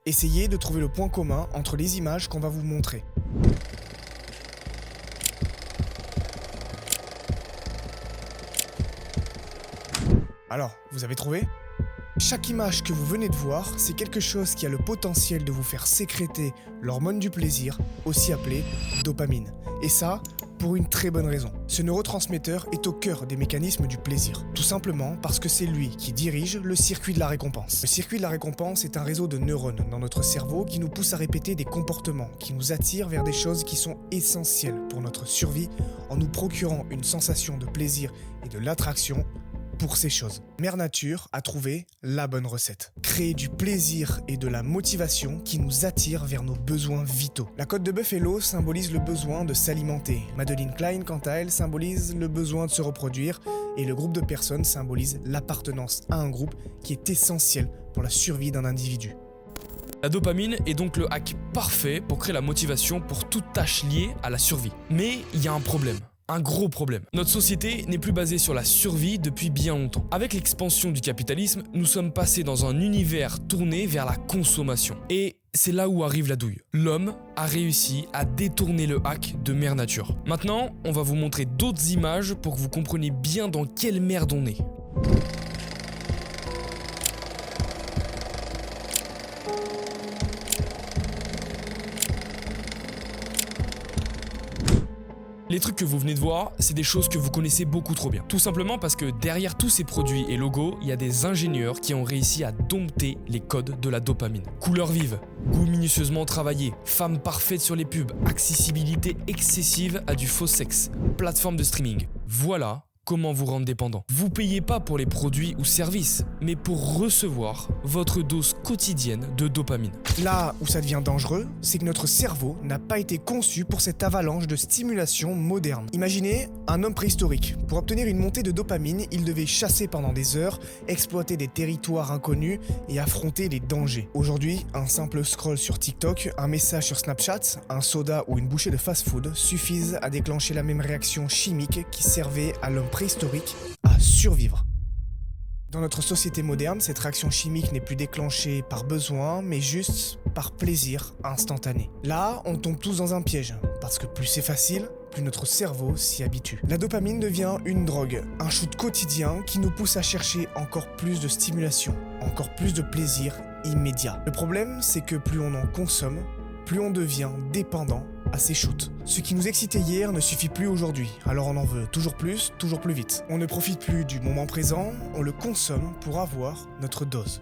Essayez de trouver le point commun entre les images qu'on va vous montrer. Alors, vous avez trouvé ? Chaque image que vous venez de voir, c'est quelque chose qui a le potentiel de vous faire sécréter l'hormone du plaisir, aussi appelée dopamine. Et ça, pour une très bonne raison. Ce neurotransmetteur est au cœur des mécanismes du plaisir. Tout simplement parce que c'est lui qui dirige le circuit de la récompense. Le circuit de la récompense est un réseau de neurones dans notre cerveau qui nous pousse à répéter des comportements, qui nous attirent vers des choses qui sont essentielles pour notre survie en nous procurant une sensation de plaisir et de l'attraction pour ces choses. Mère Nature a trouvé la bonne recette. Créer du plaisir et de la motivation qui nous attire vers nos besoins vitaux. La côte de bœuf Hello symbolise le besoin de s'alimenter. Madeline Klein, quant à elle, symbolise le besoin de se reproduire. Et le groupe de personnes symbolise l'appartenance à un groupe qui est essentiel pour la survie d'un individu. La dopamine est donc le hack parfait pour créer la motivation pour toute tâche liée à la survie. Mais il y a un problème. Un gros problème. Notre société n'est plus basée sur la survie depuis bien longtemps. Avec l'expansion du capitalisme, nous sommes passés dans un univers tourné vers la consommation. Et c'est là où arrive la douille. L'homme a réussi à détourner le hack de Mère Nature. Maintenant, on va vous montrer d'autres images pour que vous compreniez bien dans quelle merde on est. Les trucs que vous venez de voir, c'est des choses que vous connaissez beaucoup trop bien. Tout simplement parce que derrière tous ces produits et logos, il y a des ingénieurs qui ont réussi à dompter les codes de la dopamine. Couleurs vives, goût minutieusement travaillé, femme parfaite sur les pubs, accessibilité excessive à du faux sexe, plateforme de streaming. Voilà comment vous rendre dépendant. Vous payez pas pour les produits ou services, mais pour recevoir votre dose quotidienne de dopamine. Là où ça devient dangereux, c'est que notre cerveau n'a pas été conçu pour cette avalanche de stimulation moderne. Imaginez un homme préhistorique. Pour obtenir une montée de dopamine, il devait chasser pendant des heures, exploiter des territoires inconnus et affronter les dangers. Aujourd'hui, un simple scroll sur TikTok, un message sur Snapchat, un soda ou une bouchée de fast-food suffisent à déclencher la même réaction chimique qui servait à l'homme préhistorique à survivre. Dans notre société moderne, cette réaction chimique n'est plus déclenchée par besoin, mais juste par plaisir instantané. Là, on tombe tous dans un piège, parce que plus c'est facile, plus notre cerveau s'y habitue. La dopamine devient une drogue, un shoot quotidien qui nous pousse à chercher encore plus de stimulation, encore plus de plaisir immédiat. Le problème, c'est que plus on en consomme, plus on devient dépendant à ces shoots. Ce qui nous excitait hier ne suffit plus aujourd'hui, alors on en veut toujours plus vite. On ne profite plus du moment présent, on le consomme pour avoir notre dose.